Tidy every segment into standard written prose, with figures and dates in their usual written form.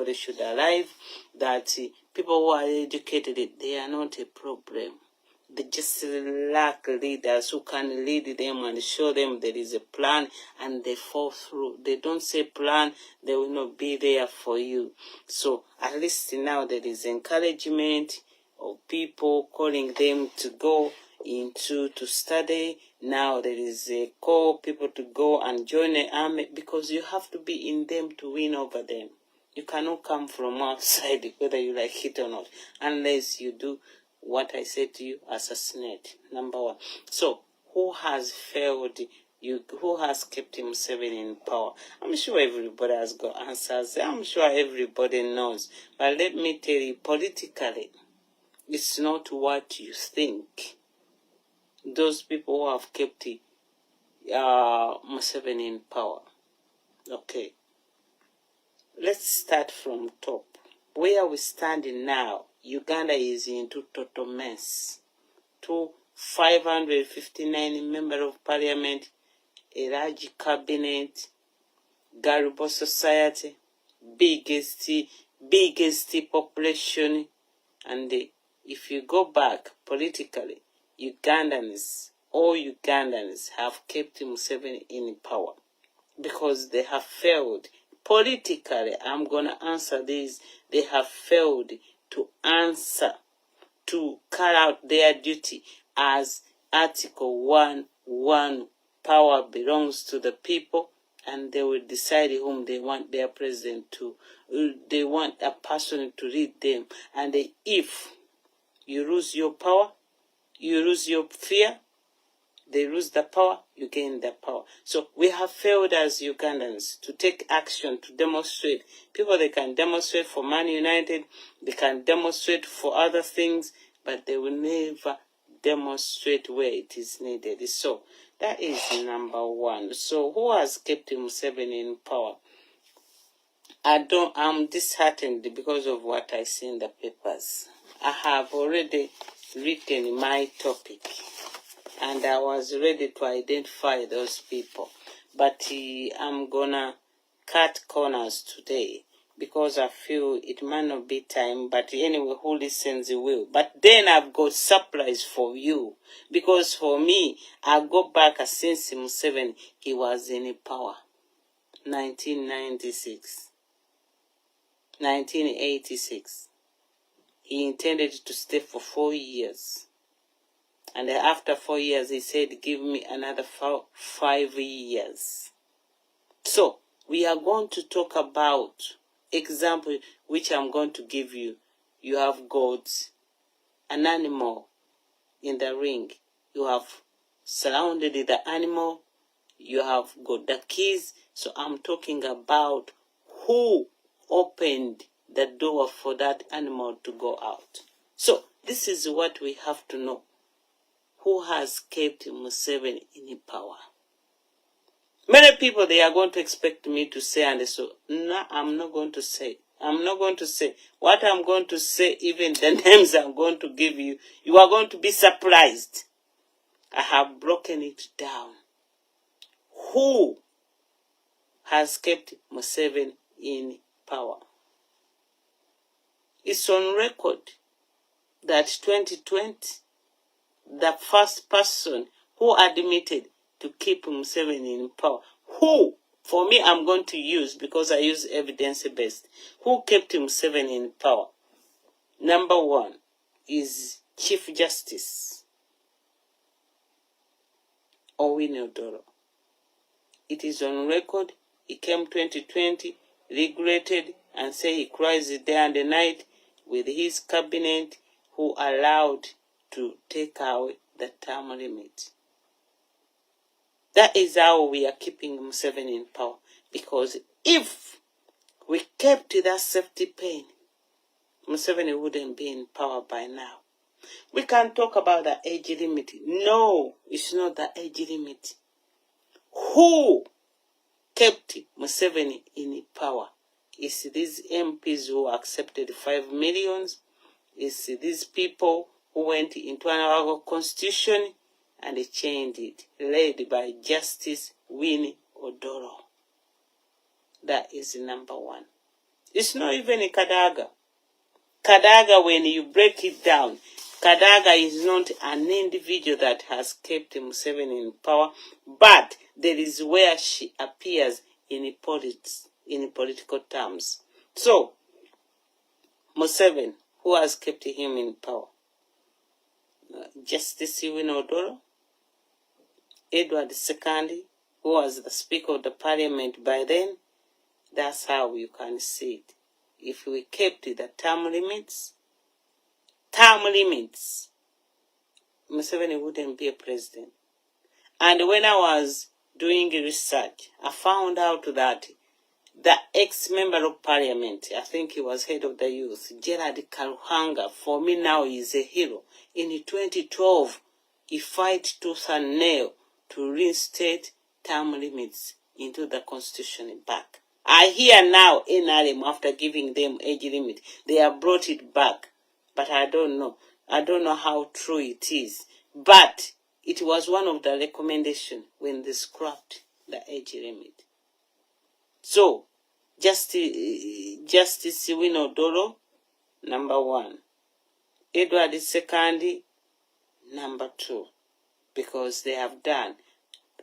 everybody should realize that people who are educated, they are not a problem. They just lack leaders who can lead them and show them there is a plan, and they fall through. They don't say plan, they will not be there for you. So at least now there is encouragement of people calling them to go into to study. Now there is a call people to go and join the army, because you have to be in them to win over them. You cannot come from outside, whether you like it or not, unless you do what I said to you, assassinate. Number one. So who has failed you? Who has kept Museveni in power? I'm sure everybody has got answers. I'm sure everybody knows. But let me tell you, politically, it's not what you think. Those people who have kept Museveni in power. Okay. Let's start from top. Where we standing now, Uganda is into total mess. 559 members of parliament, a large cabinet, Garibo society, biggest population, and if you go back politically, all Ugandans have kept Museveni in power because they have failed. Politically, I'm going to answer this. They have failed to answer, to carry out their duty as Article 1:1, power belongs to the people, and they will decide whom they want their president to. They want a person to lead them. And if you lose your power, you lose your fear, they lose the power, you gain the power. So we have failed as Ugandans to take action, to demonstrate. People, they can demonstrate for Man United, they can demonstrate for other things, but they will never demonstrate where it is needed. So that is number one. So who has kept Museveni in power? I'm disheartened because of what I see in the papers. I have already written my topic, and I was ready to identify those people. But I'm gonna cut corners today because I feel it might not be time. But anyway, who listens will. But then I've got surprise for you. Because for me, I go back since Museveni, he was in power. 1996. 1986. He intended to stay for 4 years. And after 4 years, he said, give me another 5 years. So, we are going to talk about example which I'm going to give you. You have got an animal in the ring. You have surrounded the animal. You have got the keys. So, I'm talking about who opened the door for that animal to go out. So, this is what we have to know. Who has kept Museveni in power? Many people, they are going to expect me to say, and so, no, I'm not going to say. I'm not going to say. What I'm going to say, even the names I'm going to give you, you are going to be surprised. I have broken it down. Who has kept Museveni in power? It's on record that 2020, the first person who admitted to keep Museveni in power, who, for me, I'm going to use, because I use evidence-based, who kept Museveni in power? Number one is Chief Justice Owino-Dolo. It is on record. He came 2020, regretted, and said he cries day and night with his cabinet, who allowed to take away the term limit. That is how we are keeping Museveni in power. Because if we kept that safety pin, Museveni wouldn't be in power by now. We can talk about the age limit. No, it's not the age limit. Who kept Museveni in power? It's these MPs who accepted 5 million. It's these people who went into our constitution and they changed it, led by Justice Winnie Odoro. That is number one. It's not even a Kadaga. Kadaga, when you break it down, Kadaga is not an individual that has kept Museveni in power, but there is where she appears in political terms. So, Museveni, who has kept him in power? Justice Odoro, Edward II, who was the Speaker of the Parliament by then. That's how you can see it. If we kept the term limits, Museveni wouldn't be a president. And when I was doing research, I found out that the ex-member of parliament, I think he was head of the youth, Gerard Karuhanga, for me now is a hero. In 2012, he fight tooth and nail to reinstate term limits into the constitution back. I hear now NRM, after giving them age limit, they have brought it back. But I don't know. I don't know how true it is. But it was one of the recommendations when they scrapped the age limit. So, Justice Odoro, number 1. Edward II, number 2. Because they have done.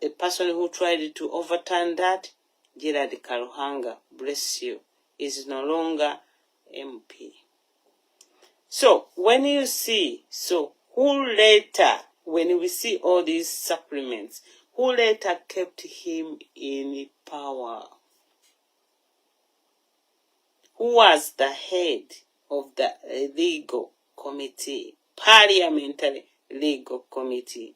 A person who tried to overturn that, Gerard Karuhanga, bless you, is no longer MP. So, when you see, who later, when we see all these supplements, who later kept him in power? Who was the head of the legal committee, parliamentary legal committee?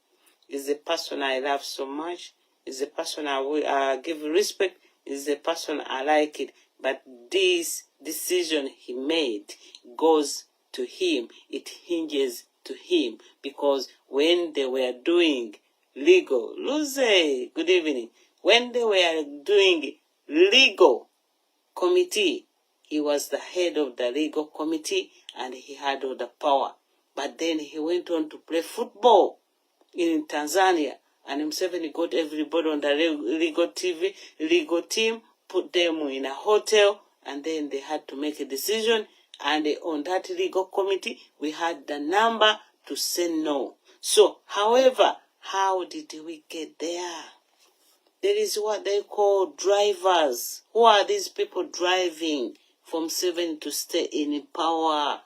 Is the person I love so much, is the person I will give respect, is the person I like it. But this decision he made goes to him. It hinges to him. Because when they were doing legal, Luze, good evening. When they were doing legal committee, he was the head of the legal committee and he had all the power. But then he went on to play football in Tanzania, and Museveni got everybody on the legal team, put them in a hotel, and then they had to make a decision. And on that legal committee, we had the number to say no. So, however, how did we get there? There is what they call drivers. Who are these people driving from Museveni to stay in power?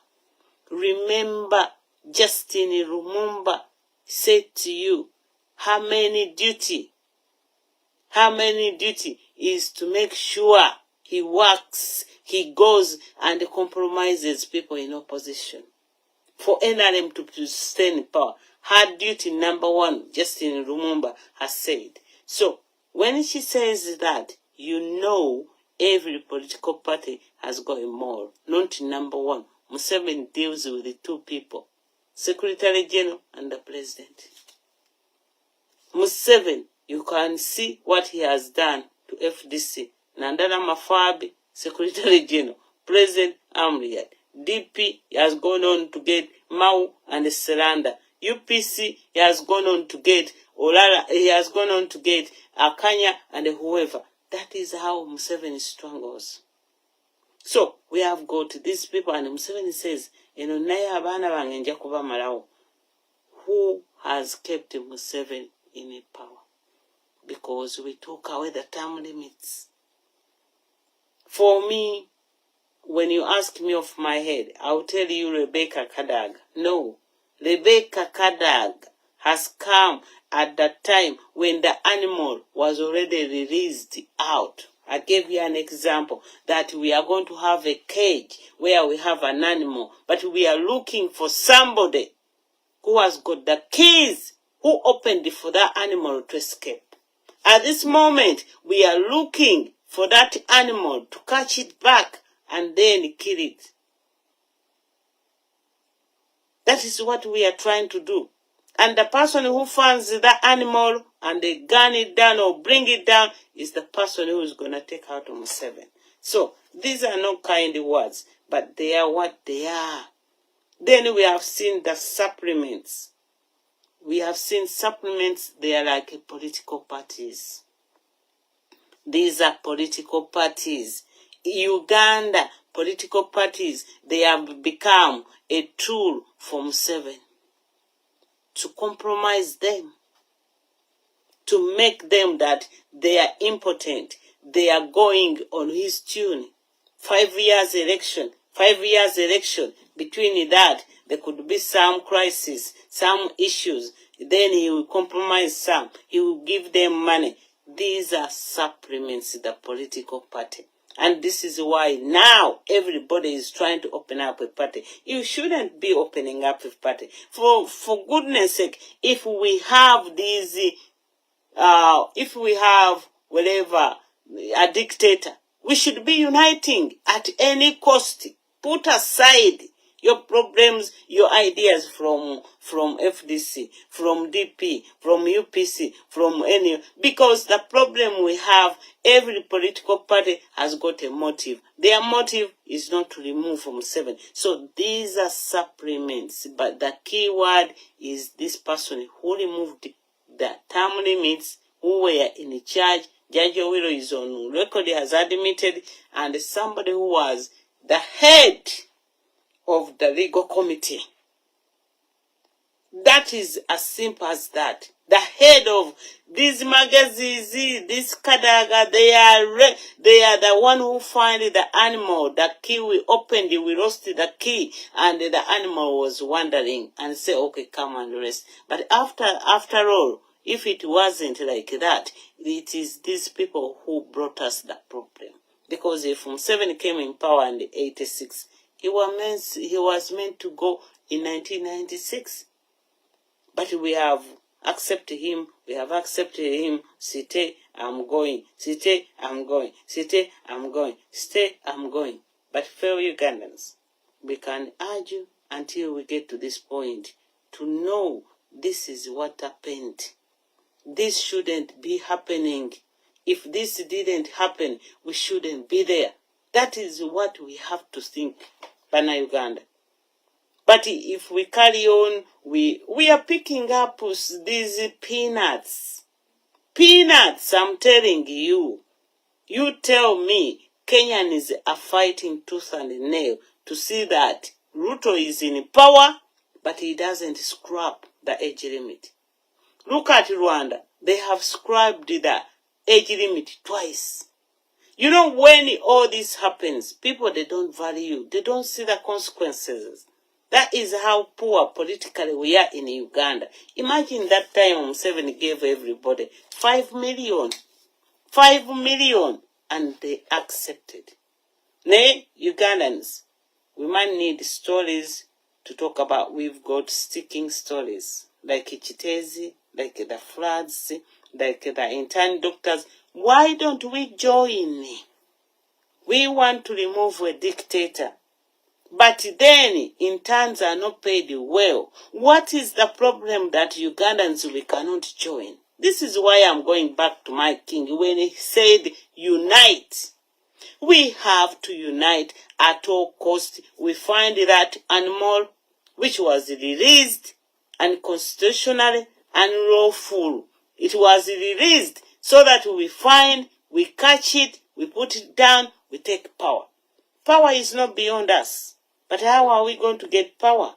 Remember, Justin Lumumba said to you, how many duty is to make sure he works, he goes and compromises people in opposition. For NRM to stay in power, her duty number 1, Justin Lumumba has said. So, when she says that, you know every political party has got a more. Not number 1. Museveni deals with the 2 people, Secretary General and the President. Museveni, you can see what he has done to FDC. Nandala Mafabi, Secretary General, President Amriyad. DP, he has gone on to get Mau and Seranda. UPC, he has gone on to get Olara, he has gone on to get Akanya and whoever. That is how Museveni strangles. So, we have got these people, and Museveni says, who has kept Museveni in power? Because we took away the term limits. For me, when you ask me off my head, I'll tell you Rebecca Kadaga. No, Rebecca Kadaga has come at the time when the animal was already released out. I gave you an example that we are going to have a cage where we have an animal, but we are looking for somebody who has got the keys, who opened it for that animal to escape. At this moment, we are looking for that animal to catch it back and then kill it. That is what we are trying to do. And the person who finds that animal and they gun it down or bring it down is the person who is going to take out Museveni. So, these are not kind words, but they are what they are. Then we have seen the supplements. We have seen supplements, they are like political parties. These are political parties. Uganda, political parties, they have become a tool for Museveni to compromise them, to make them that they are impotent. They are going on his tune. 5 years election, 5 years election. Between that, there could be some crisis, some issues. Then he will compromise some. He will give them money. These are supplements to the political party. And this is why now everybody is trying to open up a party. You shouldn't be opening up a party. For goodness sake, if we have these, if we have whatever, a dictator, we should be uniting at any cost. Put aside your problems, your ideas from FDC, from DP, from UPC, from any, because the problem we have, every political party has got a motive. Their motive is not to remove from 7. So these are supplements, but the key word is this person who removed the term limits, who were in charge. Judge Owiro is on record, has admitted, and somebody who was the head of the legal committee. That is as simple as that. The head of these magazines, this Kadaga, they are the one who find the animal, the key we opened, we lost the key, and the animal was wandering, and say, okay, come and rest. But after all, if it wasn't like that, it is these people who brought us the problem. Because if Museveni came in power in 86, he was meant to go in 1996. But we have accepted him. We have accepted him. Site, I'm going. Site, I'm going. Site, I'm going. Stay, I'm going. But fellow Ugandans, we can argue until we get to this point to know this is what happened. This shouldn't be happening. If this didn't happen, we shouldn't be there. That is what we have to think, Bana Uganda. But if we carry on, we are picking up these peanuts. Peanuts, I'm telling you. You tell me Kenyans are fighting tooth and nail to see that Ruto is in power, but he doesn't scrap the age limit. Look at Rwanda. They have scrapped the age limit twice. You know, when all this happens, people, they don't value, they don't see the consequences. That is how poor politically we are in Uganda. Imagine that time Museveni gave everybody 5 million. 5 million. And they accepted. Nay, Ugandans, we might need stories to talk about. We've got sticking stories. Like Chitezi, like the floods, like the intern doctors. Why don't we join? We want to remove a dictator. But then, interns are not paid well. What is the problem that Ugandans we cannot join? This is why I'm going back to my king when he said, unite. We have to unite at all costs. We find that animal which was released unconstitutionally, unlawful. It was released so that we catch it, we put it down, we take power. Power is not beyond us. But how are we going to get power?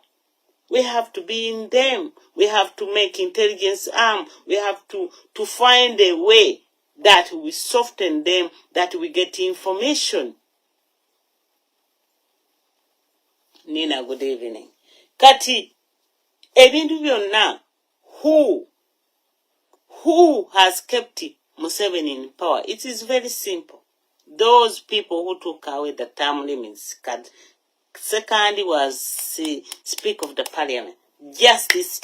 We have to be in them. We have to make intelligence arm. We have to find a way that we soften them, that we get information. Nina, good evening. Kati, ebintu byonna, who has kept Museveni in power? It is very simple. Those people who took away the term limits. Second was Speaker of the Parliament, Justice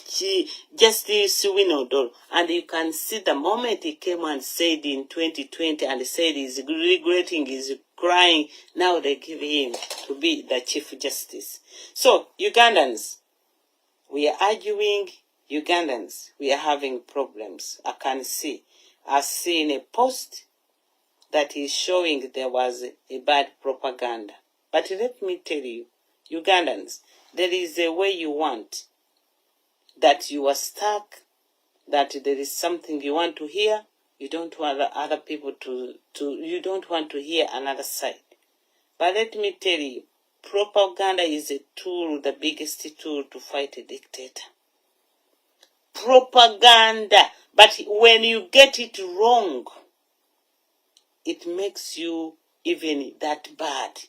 Winodol. And you can see the moment he came and said in 2020 and said he's regretting, he's crying, now they give him to be the Chief Justice. So, Ugandans, we are arguing. Ugandans, we are having problems. I can see. I've seen a post that is showing there was a bad propaganda. But let me tell you, Ugandans, there is a way you want, that you are stuck, that there is something you want to hear, you don't want other people you don't want to hear another side. But let me tell you, propaganda is a tool, the biggest tool to fight a dictator. Propaganda. But when you get it wrong, it makes you even that bad.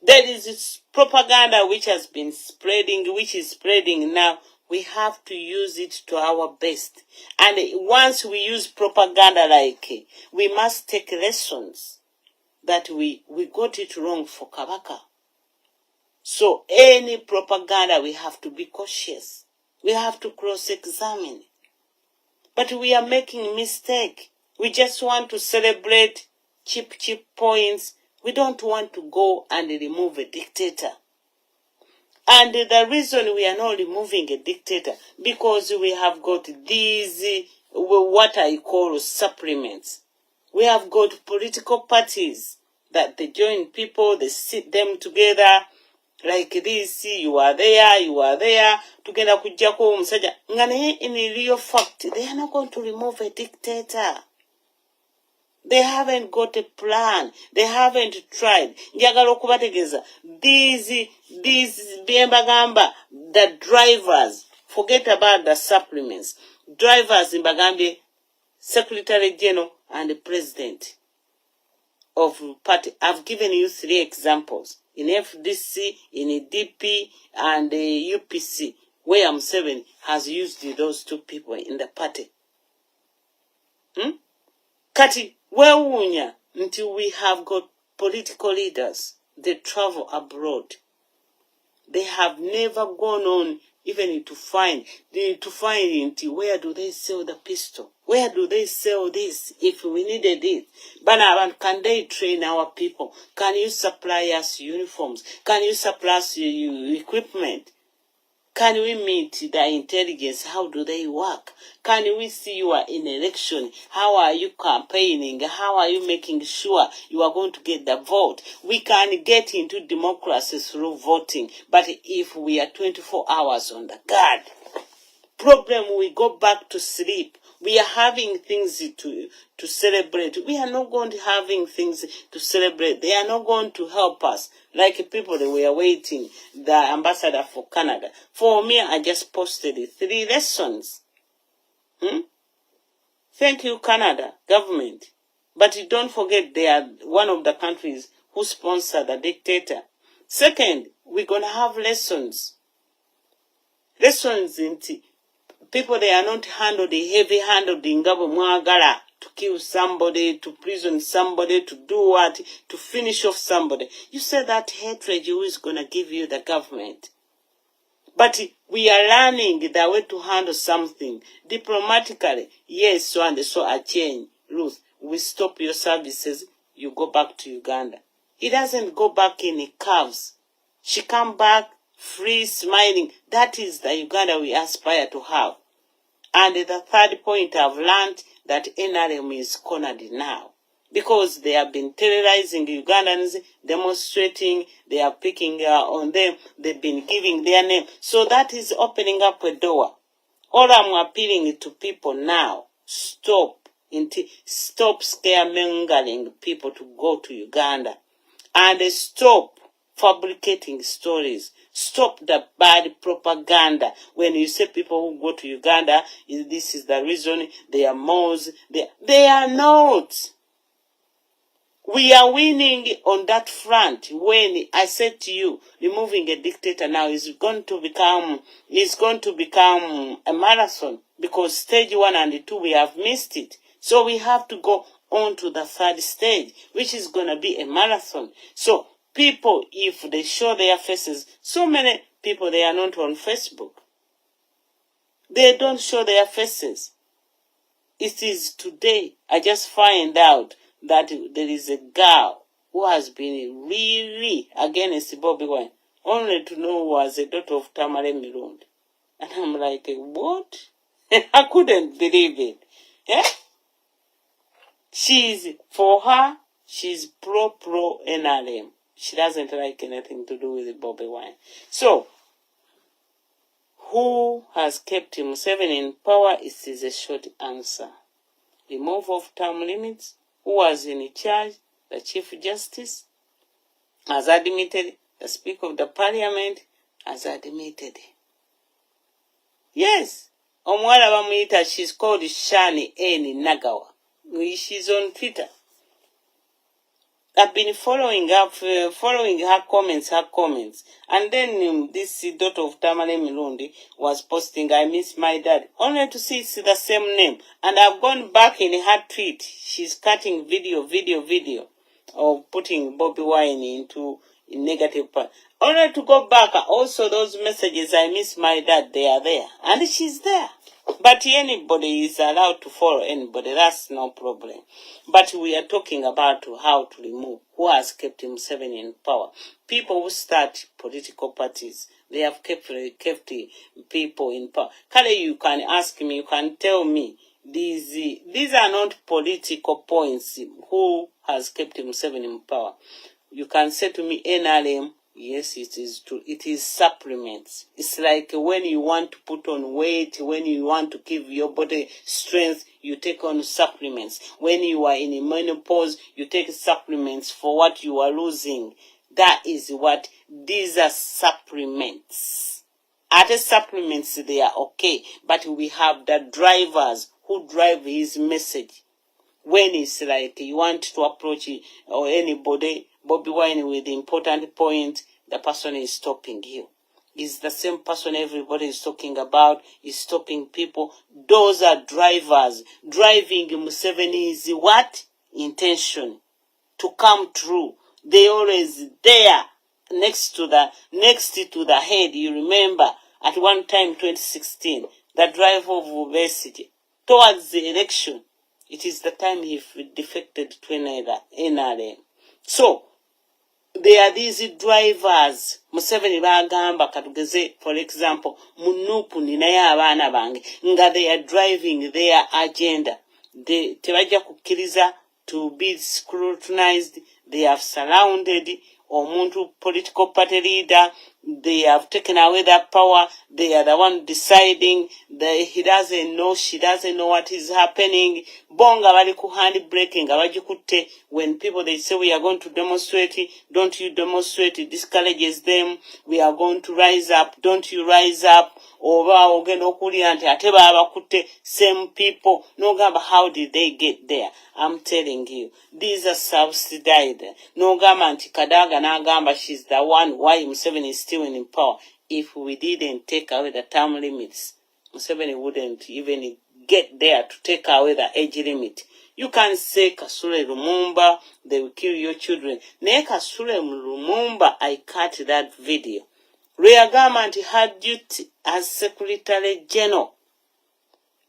There is this propaganda which has been spreading, which is spreading now. We have to use it to our best. And once we use propaganda we must take lessons that we got it wrong for Kabaka. So any propaganda, we have to be cautious. We have to cross-examine. But we are making mistake. We just want to celebrate cheap points. We don't want to go and remove a dictator. And the reason we are not removing a dictator, because we have got these, what I call supplements. We have got political parties that they join people, they sit them together, like this, you are there, together kujjako omusajja. Nga naye in real fact, they are not going to remove a dictator. They haven't got a plan. They haven't tried. Njagala okubategeeza, these Mbagamba, the drivers, forget about the supplements. Drivers in Mbagambye, Secretary General and the President of party. I've given you 3 examples. In FDC, in DP, and UPC, where Museveni has used those 2 people in the party. Kati, wewunya, until we have got political leaders, they travel abroad. They have never gone on even to find into where do they sell the pistol? Where do they sell this if we needed it? But can they train our people? Can you supply us uniforms? Can you supply us equipment? Can we meet the intelligence? How do they work? Can we see you are in election? How are you campaigning? How are you making sure you are going to get the vote? We can get into democracy through voting, but if we are 24 hours on the guard, problem, we go back to sleep. We are having things to celebrate. We are not going to having things to celebrate. They are not going to help us. Like people that were waiting, the ambassador for Canada. For me, I just posted 3 lessons. Thank you, Canada government. But don't forget, they are one of the countries who sponsor the dictator. Second, we're going to have lessons. Lessons in people, they are not heavy-handed in Mwagala to kill somebody, to prison somebody, to do what, to finish off somebody. You say that hatred who is going to give you the government. But we are learning the way to handle something diplomatically. Yes, so and so a change. Ruth, we stop your services, you go back to Uganda. He doesn't go back in curves. She come back free, smiling. That is the Uganda we aspire to have. And the third point, I've learned that NRM is cornered now. Because they have been terrorizing Ugandans, demonstrating, they are picking on them, they've been giving their name. So that is opening up a door. All I'm appealing to people now, stop scaremongering people to go to Uganda. And stop fabricating stories. Stop the bad propaganda. When you say people who go to Uganda, this is the reason, they are Moors. They are not. We are winning on that front. When I said to you, removing a dictator now is going to become a marathon, because stage 1 and 2 we have missed it. So we have to go on to the 3rd stage, which is going to be a marathon. So people, if they show their faces, so many people, they are not on Facebook. They don't show their faces. It is today I just find out that there is a girl who has been really against Bobby Wine, only to know was a daughter of Tamale Mirund. And I'm like, what? I couldn't believe it. Yeah? For her, she's pro NRM. She doesn't like anything to do with Bobby Wine. So, who has kept Museveni in power? It is a short answer. Remove of term limits. Who was in charge? The Chief Justice. has admitted, the Speaker of the Parliament has admitted. Yes, omuwala bamuyita, she's called Shani N. Nagawa. She's on Twitter. I've been following her comments. And then this daughter of Tamale Milundi was posting, I miss my dad, only to see it's the same name. And I've gone back in her tweet. She's cutting video of putting Bobby Wine into negative part. Only to go back, also those messages, I miss my dad, they are there. And she's there. But anybody is allowed to follow anybody. That's no problem. But we are talking about how to remove who has kept himself in power. People who start political parties, they have kept people in power. Kale, you can ask me, you can tell me, these are not political points. Who has kept himself in power? You can say to me, NRM. Yes, it is true. It is supplements. It's like when you want to put on weight, when you want to give your body strength, you take on supplements. When you are in a menopause, you take supplements for what you are losing. That is what these are, supplements. Other supplements, they are okay, but we have the drivers who drive his message. When it's like you want to approach or anybody, Bobby Wine with the important point, the person is stopping you. It's the same person everybody is talking about, is stopping people. Those are drivers. Driving Museveni's what? Intention to come true. They always there next to the head. You remember at one time 2016, the driver of obesity towards the election. It is the time he defected to NRM. So, there are these drivers. Museveni bagamba katugeze, for example, munupu ninaye abaana bange, nga they are driving their agenda. They tebajja kukkiriza to be scrutinized. They have surrounded omuntu political party leader. They have taken away that power. They are the one deciding. He doesn't know, she doesn't know what is happening. Bonga bali ku handbraking abajikutte. When people they say we are going to demonstrate, don't you demonstrate, it discourages them. We are going to rise up, don't you rise up. Oba ogenda okulira nti ate babakutte, same people. No gamba, how did they get there? I'm telling you, these are subsidized. No gamba nti Kadaga na gamba she's the one why Museveni is still in power. If we didn't take away the term limits, Museveni wouldn't even get there to take away the age limit. You can say Kasule Lumumba, they will kill your children. Ne Kasule Lumumba, I cut that video. Rear government had duty as Secretary General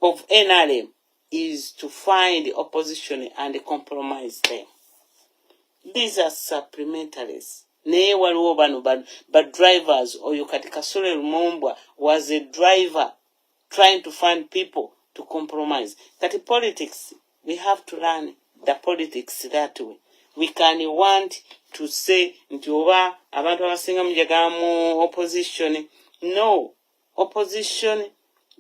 of NRM is to find the opposition and compromise them. These are supplementaries. Naye waliwo bano but drivers, oyo kati Kasule Lumumba was a driver trying to find people to compromise. Kati politics, we have to learn the politics that way. We can want to say nti oba abantu abasinga mujagala mu opposition. No, opposition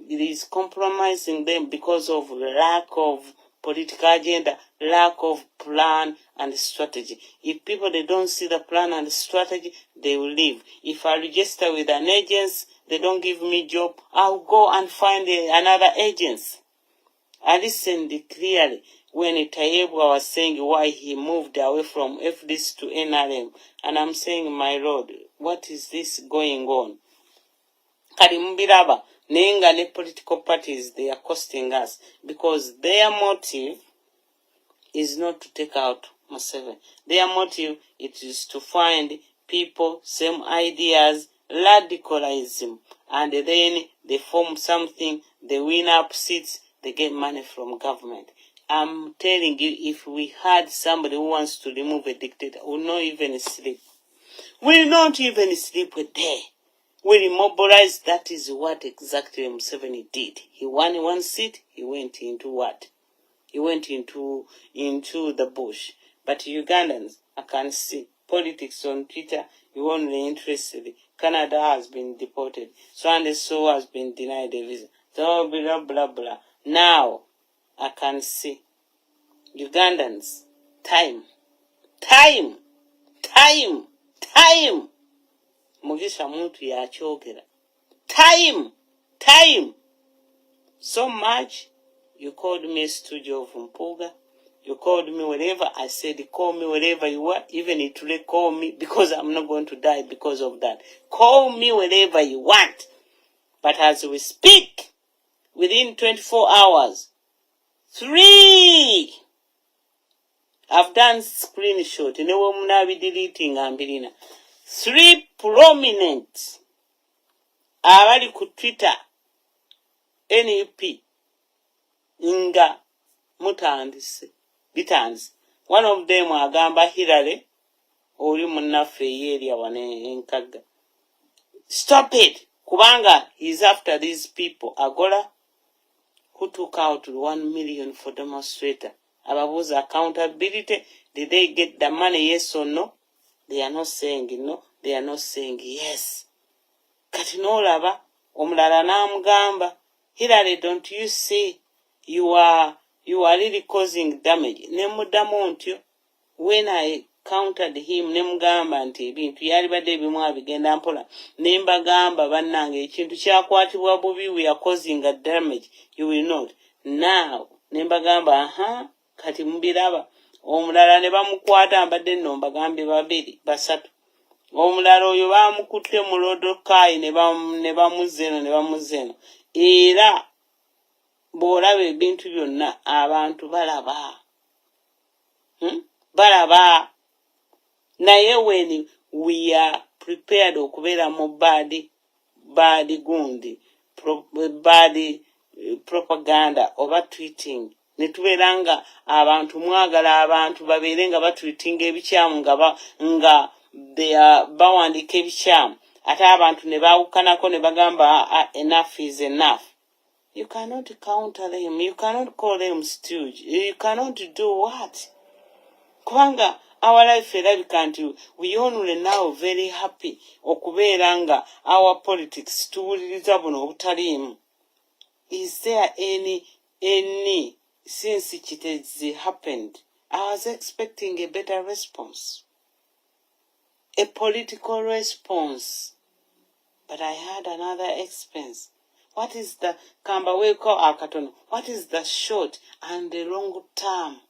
is compromising them because of lack of political agenda, lack of plan and strategy. If people they don't see the plan and strategy, they will leave. If I register with an agency, they don't give me job, I'll go and find another agency. I listened clearly when Tayebwa was saying why he moved away from FDC to NRM. And I'm saying, my Lord, what is this going on? Karimbiraba, Nenga ne political parties, they are costing us because their motive is not to take out Museveni. Their motive it is to find people, same ideas, radicalism, and then they form something, they win up seats, they get money from government. I'm telling you, if we had somebody who wants to remove a dictator, we'll not even sleep. We'll not even sleep a day. We'll immobilize. That is what exactly Museveni did. He won one seat, he went into what? He went into the bush. But Ugandans, I can see politics on Twitter, you only interested. Canada has been deported. So and so has been denied a visa. So blah, blah, blah. Now, I can see Ugandans, time. Time. Mugisha muntu yakyogera. Time. So much. You called me Studio of Mpuga. You called me wherever. I said, call me wherever you are. Even if today, call me, because I'm not going to die because of that. Call me wherever you want. But as we speak, within 24 hours, 3, I've done screenshot. You know what I'm deleting, Ambirina. 3 prominent. Abali ku Twitter, NUP, nga mutandise. Bitandise. One of them agamba Hillary, oli munnaffe area wane enkaga. Stop it! Kubanga, he's after these people. Agola, who took out 1 million for demonstrator. Ababuza accountability. Did they get the money, yes or no? They are not saying no. They are not saying yes. Kati n'olaba, omulala n'amugamba, Hillary, don't you see you are really causing damage? Nemuddamu ntyo, when I countered him, nemugamba nti ebintu yalibadde ebimu abigenda mpola, nembagamba bannange ekintu kyakwatibwa bubi, we are causing a damage, you will not. Now, nembagamba, kati mubiraba, omulala ne bamukwata mbadde nno mbagambye 2, 3. Omulala oyo bamukutte mu Lodokai ne bamuzeno. Era bw'olaba ebintu byonna abantu balaba. Balaba. Naye when we are prepared okubeera mu bad gundi, bad propaganda oba tweeting, ne tubeera nga abantu mwagala abantu babeere nga batweetinga ebikyamu nga bawandika ebikyamu, ate abantu ne bawukanako ne bagamba enough is enough. You cannot counter them. You cannot call them stooge. You cannot do what? Kubanga our life erabika we only now very happy okubeera nga our politics tuwuliriza buno obutaliimu. Is there any since it has happened? I was expecting a better response. A political response. But I had another expense. What is the what is the short and the long term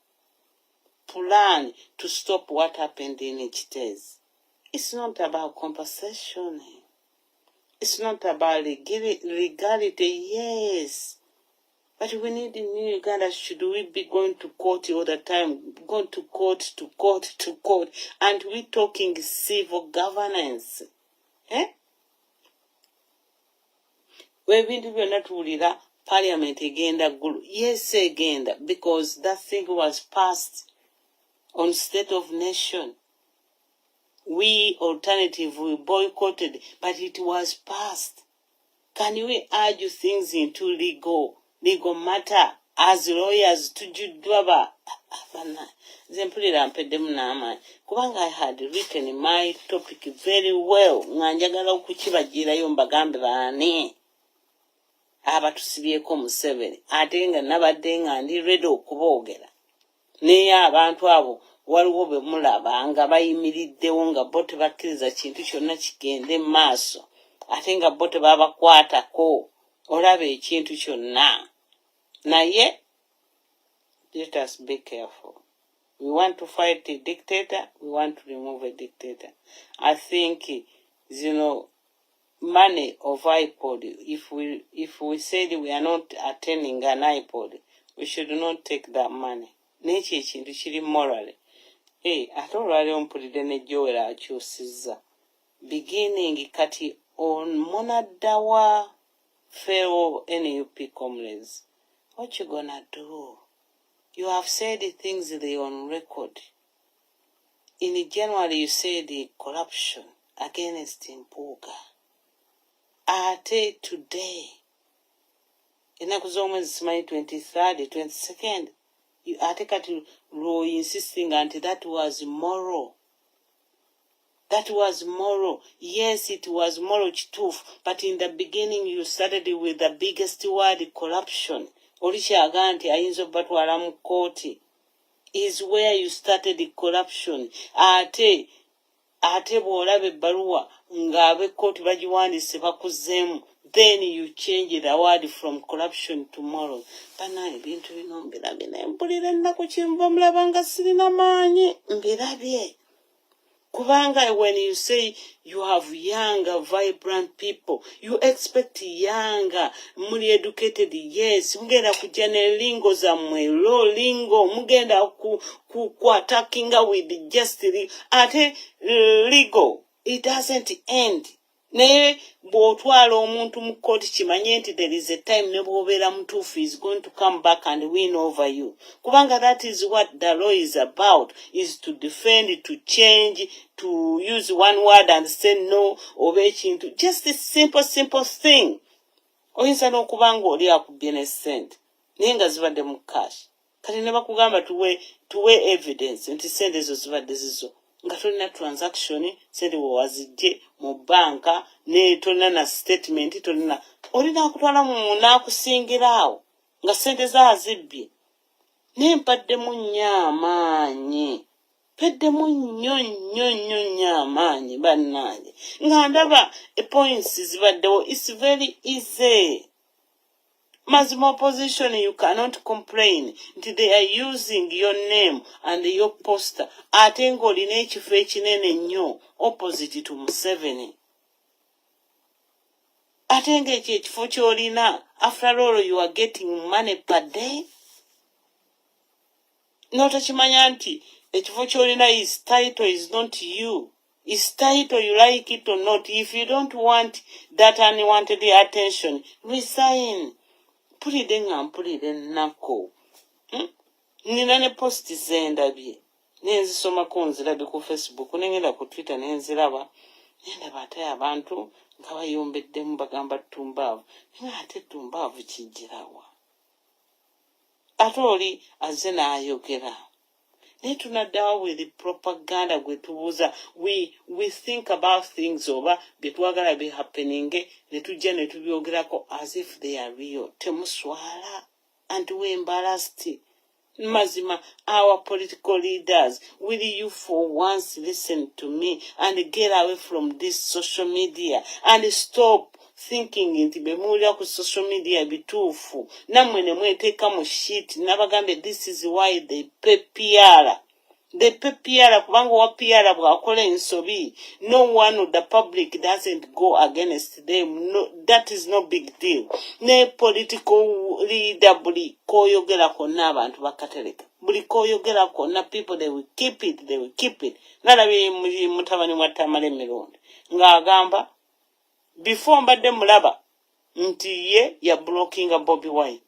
plan to stop what happened in Chitez? It's not about compensation. It's not about legality, yes. But we need in New Uganda, should we be going to court all the time? Going to court. And we're talking civil governance. Webintu byonna tuwulira parliament egenda ggulu. Yes, egenda, because that thing was passed on State of Nation. We alternative, we boycotted, but it was passed. Can we argue things into legal matter as lawyers tujuddwa zempulira mpeddemu n'amaanyi kubanga I had written my topic very well nga njagala okukibagirayo mbagambe baani abatusibyeko Museveni ate nga nabadde nga ndi ready okuboogera naye abantu abo waliwo be mulaba nga bayimiriddewo nga bo tebakkiriza kintu kyonna kigende mu maaso ate nga bo tebabakwatako olaba ekintu kyonna. Naye, let us be careful. We want to fight a dictator. We want to remove a dictator. I think, money of iPod, if we said we are not attending an iPod, we should not take that money. Nature ekintu kiri morally. Ate olwali ompulidde ne Joel akyusizza. Beginning kati on Monadawa fellow NUP comrades. What you gonna do? You have said the things they on record. In January you said the corruption against Mpuga. Ate today, enaku z'omwezi simanyi 23rd, 22nd, ate kati lo insisting until that was moral. That was moral. Yes, it was moral kituufu, but in the beginning you started with the biggest word, corruption. Olikyaga nti ayinza obatwala mu kooti is where you started the corruption. Ate ate bw'olaba ebbaluwa ng'ab'ekkooti bagiwandiise bakuzeemu, then you change the word from corruption to moral. Bana ebintu bino mbirabye naye mpulira ennaku kinva mulaba nga sirina maanyi mbirabye. Kubanga when you say you have younger, vibrant people, you expect younger, muli educated, yes. Mugenda kujja ne lingo zammwe, low lingo, mugenda ku attacking with just ate legal. It doesn't end. Naye bw'otwala omuntu mu kkooti kimanye nti there is a time ne bw'obeera mutuufu is going to come back and win over you. Kubanga that is what the law is about, is to defend, to change, to use one word and say no, oba ekintu. Just a simple thing. Oyinza n'okubanga oli akubbye ne ssente naye nga zibadde mu cash. Kati ne bakugamba tuwe evidence nti ssente ezo zibadde zizo. Nga tolina transaction, sente wazijje mu banka, ne tolina na statement, tolina. Olina kutwala mu n'akusingiraawo nga sente zazibbye. Ne mpaddemu nnyo amaanyi. Peddemu nnyo amaanyi bannange. Nga ndaba points zibaddewo. It's very easy. Mazima opposition, you cannot complain until they are using your name and your poster. Attenga olina ekifo ekinene nnyo opposite to Museveni. Attenga ekifo ky'olina. After all, you are getting money per day. Notakimanya nti ekifo ky'olina his title is not you. His title, you like it or not. If you don't want that unwanted attention, resign. Mpulidde nga mpulidde ennako. Nina ne posti zendabye. Nenzisomako nzirabye ku Facebook. Nengenda ku Twitter nenziraba. Nendaba ate abantu nga bayombeddemu bagamba ttumbaavu. Nga ate ttumbaavu kijjirawa. Ate oli azze n'ayogera. Naye tunaddawa with the propaganda gwe tubuuza. We think about things oba bye twagala be happening ne tujja ne tubyogerako as if they are real. Temuswala. And we embarrassed. Mazima, our political leaders, will you for once listen to me and get away from this social media and stop thinking nti bemulira ku social media bituufu namwe ne mweteeka mu shit nabagambe this is why they pay PR. They pay PR kubanga wa PR bw'akola ensobi. No one of the public doesn't go against them. No, that is no big deal. Ne political leader buli koyogera konna abantu bakatereka. Buli koyogera konna people they will keep it. Nalabye mutabani wa Tamale Mironde ng'agamba before mbadde mulaba nti ye ya blocking Bobby Wine.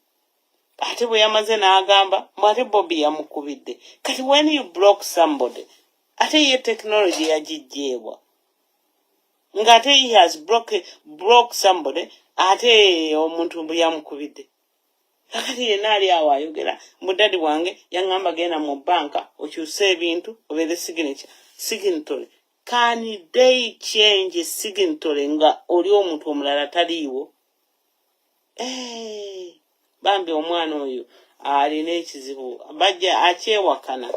Ate bwe yamaze n'agamba mwate Bobby yamukubidde. Kati when you block somebody, ate ye technology yagijjeebwa. Ng'ate he has broke somebody, ate omuntu bwe yamukubidde. Kati ye naali awo ayogera mudadi wange yaŋŋamba genda mu banka okyuse ebintu obeere signatory. Can they change signatory nga oli omuntu omulala taliiwo? Bambi omwana oyo alina ekizibu bajja akyewakana.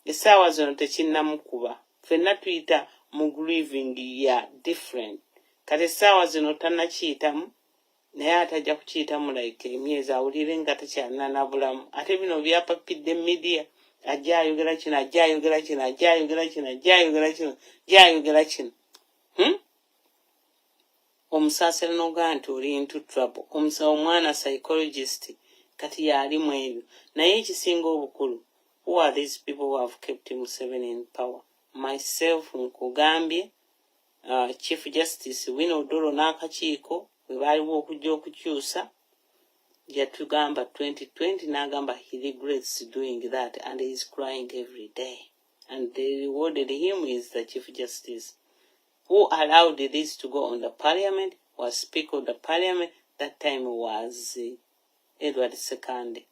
Essaawa zino tekinnamukuba. Ffenna tuyita mu grieving ya different. Kati essaawa zino tannakiyitamu naye atajja kukiyitamu like emyezi awulire nga takyalina na bulamu. Ate bino byapapidde media ajja ayogera kino. Omusaasira n'ogaa nti oli into trouble. Omwana psychologist kati yali mu ebyo. Naye ekisinga obukulu, who are these people who have kept Museveni in power? Myself nkugambye, Chief Justice Wino Odoro n'akakiiko bwe baaliwo okujja okukyusa yatugamba 2020 n'agamba he regrets doing that and he is crying every day. And they rewarded him is the Chief Justice. Who allowed this to go on the parliament was Speaker of the Parliament. That time was Edward II.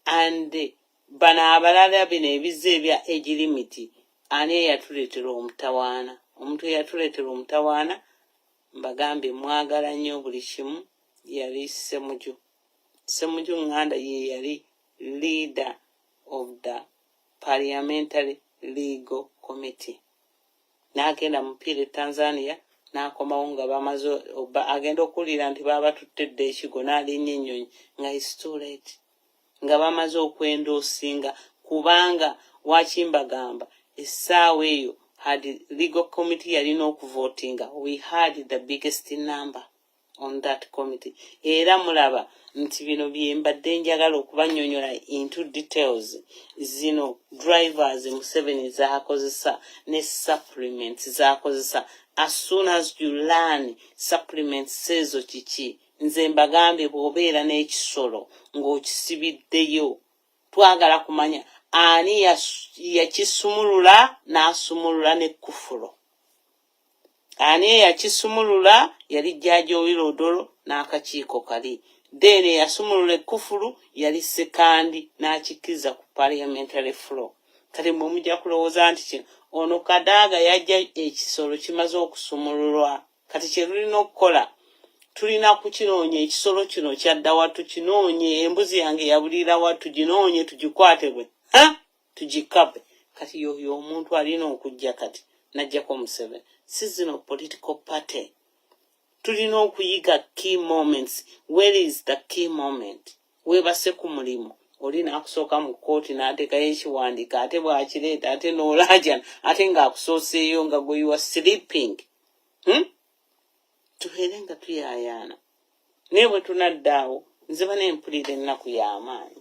And bano abalala bino ebizze ebya age limit ani eyatuleetera omutawaana. Omuntu eyatuleetera omutawaana mbagambye mwagala nnyo buli kimu yali Ssemuju. Ssemuju Nganda ye yali leader of the Parliamentary Legal Committee. n'agenda mupiire Tanzania n'akomawo nga bamaze agenda okuwulira nti baba tutedde ekigo n'alinnya ennyonyi nga is too late nga bamaze okwendoosinga kubanga wakimbagamba essaawa eyo had legal committee yalina okuvotinga. We had the biggest number on that committee. Era mulaba nti bino byembadde njagala okubannyonnyola into details zino drivers Museveni z'akozesa ne supplements z'akozesa. As soon as you learn supplements ezo kiki nze mbagambye bw'obeera n'ekisolo ng'okisibiddeyo twagala kumanya ani yakisumulula n'asumulula n'ekkufulo. Ani yakisumulula yali jjaaji Owilodolo n'akakiiko kali. Then yasumulula ekkufulu yali sekandi n'akikkiza ku parliamentary floor. Kati mwe mujja kulowooza nti kino ono Kadaaga yajja ekisolo kimaze okusumululwa. Kati kye tulina okukola tulina kukinoonya ekisolo kino kyadda wattu kinoonye embuzi yange yabulira wattu ginoonye tugikwate bwe tugikabe. Kati yoyo omuntu alina okujja kati najjako Museveni. Si zino political party tulina okuyiga key moments. Where is the key moment? Weebase ku mulimu oli n'akusooka mu kkooti n'ateekayo ekiwandiika ate bw'akireeta ate n'olaajana ate ng'akusooseeyo nga gwe you are sleeping. Tubeere nga tuyaayaana naye bwe tunaddaawo nze bane mpulira ennaku y'amaanyi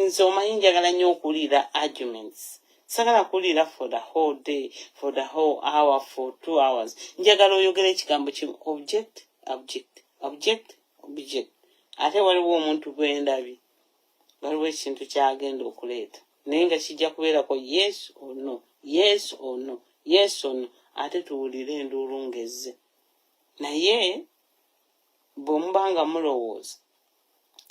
nze omanyi njagala nnyo okuwulira arguments. Sagala kuwulira for the whole day, for the whole hour, for 2 hours. Njagala oyogera ekigambo kimu object. Ate waliwo omuntu gw'endabye waliwo ekintu kyagenda okuleeta naye nga kijja kubeerako yes or no ate tuwulire enduulu ng'ezze. Naye bw'omubanga mulowooza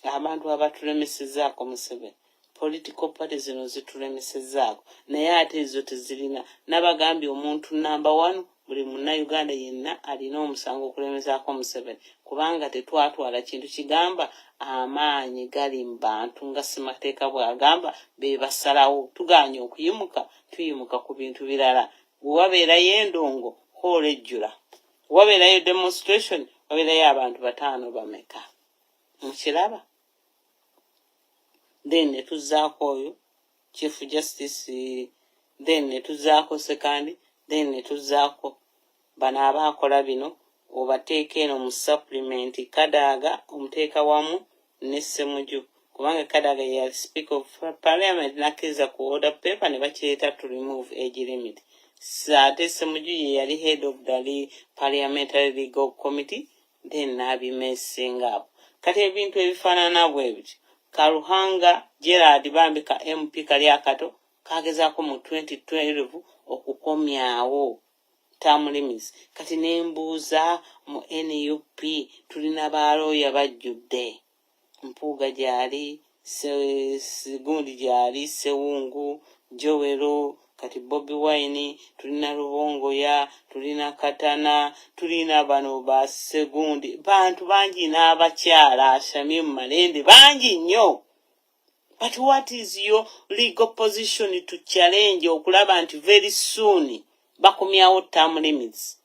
abantu abatulemesezzaako Museveni political party zino zitulemesezzaako naye ate ezo tezirina nabagambye omuntu number 1 buli munnayuganda yenna alina omusango okulemezaako Museveni kubanga tetwatwala kintu kigamba amaanyi gali mu bantu nga Ssemateeka bw'agamba be basalawo tuganye okuyimuka tuyimuka ku bintu birala. Wabeerayo endongo hoola ejjula, wabeerayo demonstration wabeerayo abantu 5 bameka mukiraba. Then netuzzaako oyo Chief Justice, then netuzzaako sekandi, then netuzzaako bano abaakola bino obateeka eno mu supplement Kadaaga omuteeka wamu ne Ssemujju kubanga Kadaaga ya Speaker of Parliament nakkiriza ku order paper ne bakireeta to remove age limit. Ate Ssemujju ye yali head of the Parliamentary Legal Committee then n'abimeesinga apo. Kati ebintu ebifaanana bwe bityo Karuhanga Gerard Bambi ka MP kali akato kagezaako mu 2012 okukomyawo term limits. Kati nembuuza mu NUP tulina balooya bajjudde Mpuuga gyali Segundi gyali Sewungu Jowero kati Bobi Wine tulina Lubongoya tulina Katana tulina bano ba Segundi bantu bangi n'abakyala Shamim Malende bangi nnyo. But what is your legal position to challenge okulaba nti very soon bakomyawo term limits?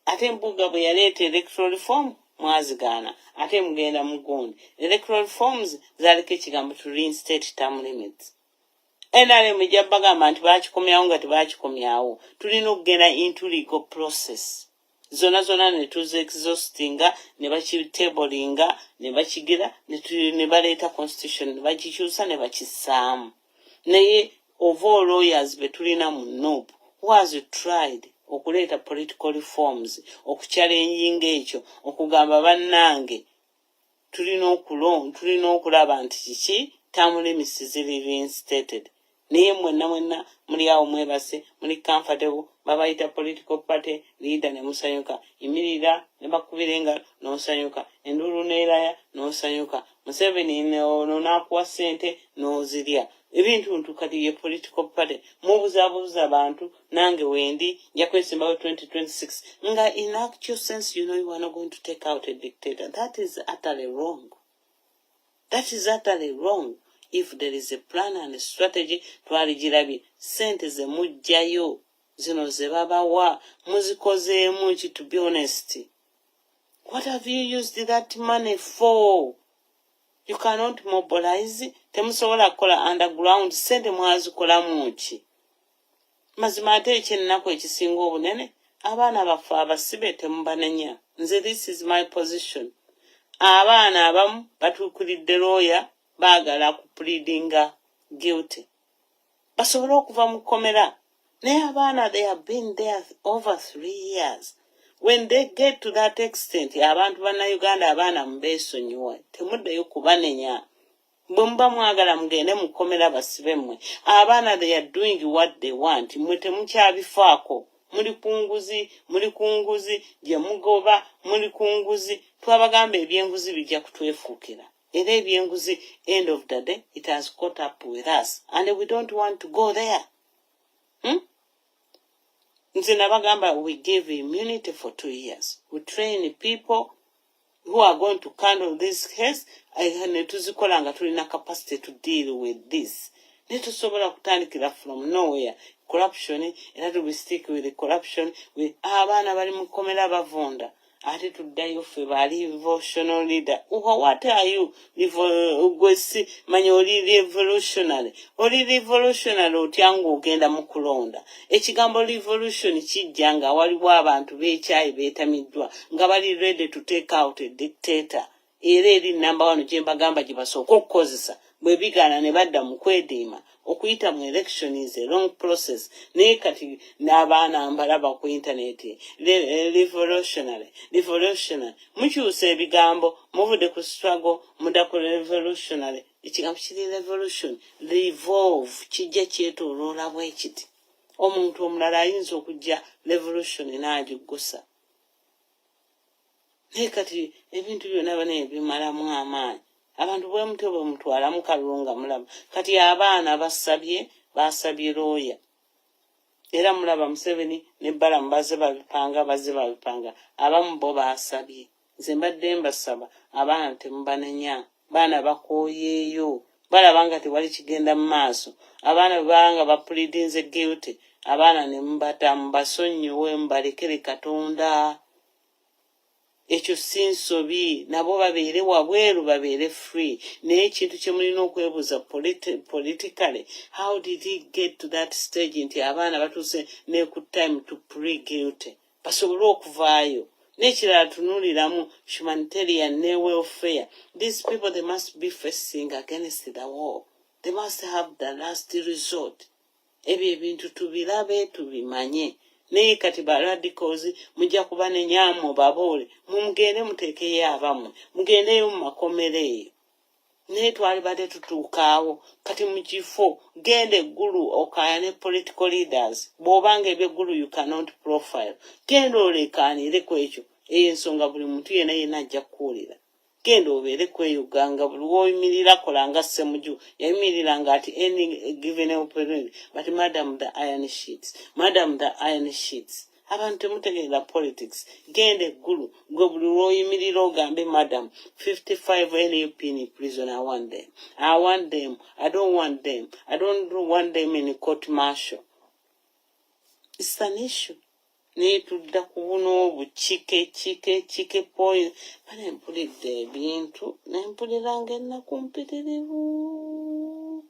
Ate Mpuuga bwe yaleeta electoral reform mwazigaana ate mugenda mugundi electoral reforms zaliko ekigambo to reinstate term limits. NRM ejja bagamba nti baakikomyawo nga tebakikomyawo tulina okugenda into legal process zona ne tuze exhaustinga ne bakitablinga ne bakigira ne baleeta constitution ne bakikyusa ne bakissaamu. Naye of all lawyers betulina mu NUP who has tried okuleeta political reforms okuchallenging ekyo okugamba bannange tulina okulaba nti kiki term limits ziri reinstated. Naye mwenna muli awo mwebase muli comfortable babayita political party leader ne musanyuka imirira ne bakubira engalo n'osanyuka enduulu neeraya n'osanyuka Museveni n'akuwa ssente n'ozirya ebintu ntukati ye political party mubuzaabuza abantu nange wendi nja kwesimbawo 2026 nga in actual sense you are not going to take out a dictator. That is utterly wrong. If there is a plan and a strategy, twaligirabye sente ze mujjayo zino ze babawa muzikozeemu ki, to be honest. What have you used that money for? You cannot mobilize. Temusobola kukola underground. Sente mwazikolamu ki? Mazima ate ekyennaku ekisinga obunene abaana baffe abasibe temubanenya. Nze, this is my position. Abaana abamu batuukulidde lawyer baagala kupleadinga guilty. Basobola okuva mu kkomera. Naye abaana, they have been there over 3 years. When they get to that extent, abantu bannayuganda abaana mubeesonyiwa, temuddeyo kubanenya. Bwe muba mwagala mugende mu kkomera basibe mmwe. Abaana, they are doing what they want. Mmwe temukyabifaako. Muli kunguzi, gye mugoba, muli kunguzi. Twabagamba ebyenguzi bijja kutwefuukira. Era ebyenguzi, end of the day, it has caught up with us. And we don't want to go there. Nze nabagamba, we gave immunity for 2 years. We train people who are going to handle this case. Netuzikola nga tulina capacity to deal with this. Netusobola kutandikira from nowhere. Corruption, era to stick with the corruption. Abaana bali mu kkomera bavunda. Ate tuddayo ffe bali revolutionary leader. What are you? Gwesi manyi oli revolutionary. Oli revolutionary otyangu ogenda mu kulonda. Ekigambo revolution kijja nga waliwo abantu b'ekyayi beetamiddwa nga bali ready to take out a dictator. Era eri number 1 gye mbagamba gye basooka okukozesa. Bwe bigaana ne badda mu kwediima. Okuyita mu election is a long process. Naye kati n'abaana mbalaba ku internet. Revolutionary. Mukyusa ebigambo, muvudde ku struggle, mudda ku revolutionary. Ekigambo kiri revolution. Revolve, kijja kyetooloola bwe kiti. Omuntu omulala ayinza okujja revolution n'agiggusa. Naye kati ebintu byonna bane bimalamu amaanyi. Abantu bwe mutwe bwe mutwala mu kalulu nga mulaba. Kati abaana basabye lawyer. Era mulaba Museveni ne Balamu bazze babipanga. Abamu bo basabye. Nze mbadde mbasaba abaana temubanenya. Baana bakooyeeyo. Balaba nga tewali kigenda mu maaso. Abaana banga bapleadinze guilty. Abaana ne mubatamu basonyiwe mbalekere Katonda. Ekyo sinsobi nabo babeere wabweru babeere free. Naye ekintu kye mulina okwebuuza politically, how did he get to that stage nti abaana batuuse ne ku time to plead guilty? Basobole okuvaayo. N'ekirala tunuuliramu humanitarian ne welfare. These people, they must be facing against the war. They must have the last resort. Ebyo ebintu tubirabe tubimanye. Naye kati ba radicals mujja kubanenya mubaboole mugende muteekeyo abamu mugendeyo mu makomero eyo. Naye twali badde tutuukaawo kati mu kifo genda eggulu okaaya ne political leaders. Bw'obanga eby'eggulu you cannot profile. Genda olekaanire ku ekyo. Eyo ensonga buli muntu yenna ajja kuwulira. Genda obeere kweyuganga buli w'oyimirira kola nga Ssemujju yayimiriranga ati any given opportunity. But madam the iron sheets. Abantu temutegeera politics. Genda eggulu gwe buli w'oyimirira ogambe madam 55 NUP in prison. I want them. I don't want them. I don't want them in court martial. It's an issue. Naye tudda kubuna obukike point. Bane mpulidde ebintu nempuliranga ennaku mpitirivu.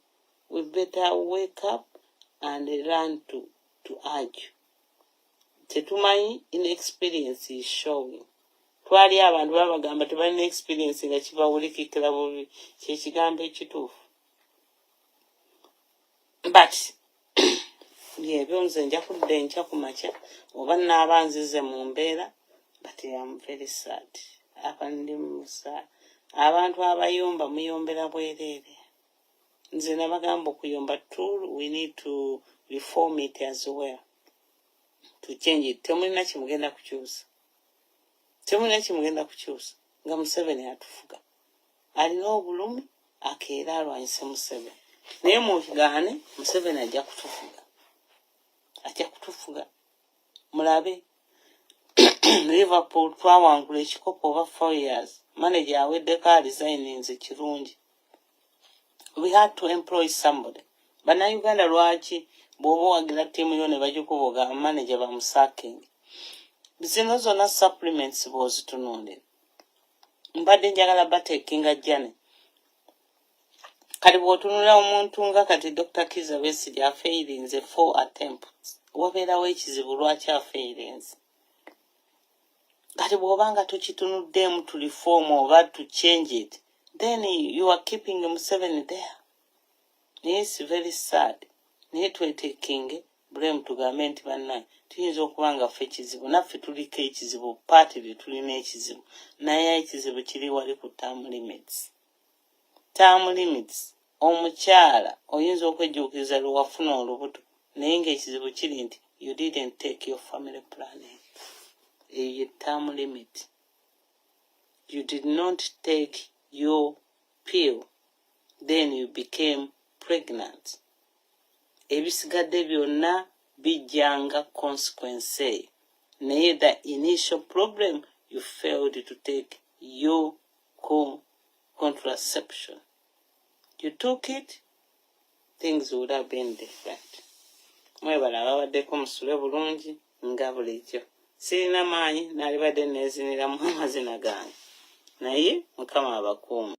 We better wake up and run to argue. Tetumanyi inexperience is showing. Twali abantu babagamba tebalina experience nga kibawulikikira bubi. Kyekigambo ekituufu. But byonze nja kudda enkya ku makya oba naaba nzize mu mbeera, but I am very sad. Ndi musa abantu abayomba muyombera bwereere. Nze nabagamba okuyomba tool, we need to reform it as well. To change it. Temulina kimugenda kukyusa. Nga Museveni atufuga. Alina obulumi akeera alwanyise Museveni. Naye mugaane Museveni ajja kutufuga. Mulabe Liverpool twawangula ekikopo over 4 years. Manager aweddeko resigninze kirungi. we had to employ somebody. Bannayuganda lwaki bw'oba wagira ttiimu yo ne bagikubuga manager bamusaakingi. Zino zonna supplements bw'ozitunuulira. Mbadde njagala bateekinga Jane. Kati bw'otunulira omuntu nga kati Dr. Kizza Besigye afeirinze 4 attempts. Wabeerawo ekizibu lwaki afeirinze. Kati bw'obanga tukitunuddeemu to reform oba to change it, then you are keeping Museveni there. It's very sad. Naye twetekinge blame tugambe nti bannaye tuyinza okuba nga ffe ekizibu naffe tuliko ekizibu paati tulina ekizibu naye ekizibu kiri wali ku term limits. Term limits omukyala oyinza okwejjuukiriza lwe wafuna olubuto naye ng'ekizibu kiri nti you didn't take your family planning. A term limit. You did not take your pill, then you became pregnant. Ebisigadde byonna bijjanga consequence. Naye the initial problem, you failed to take your contraception. You took it, things would have been different. Mwebala babaddeko musule bulungi nga bulijjo. Sirina maanyi nalibadde neeziniramu amazina gange. Naye Mukama abakuume.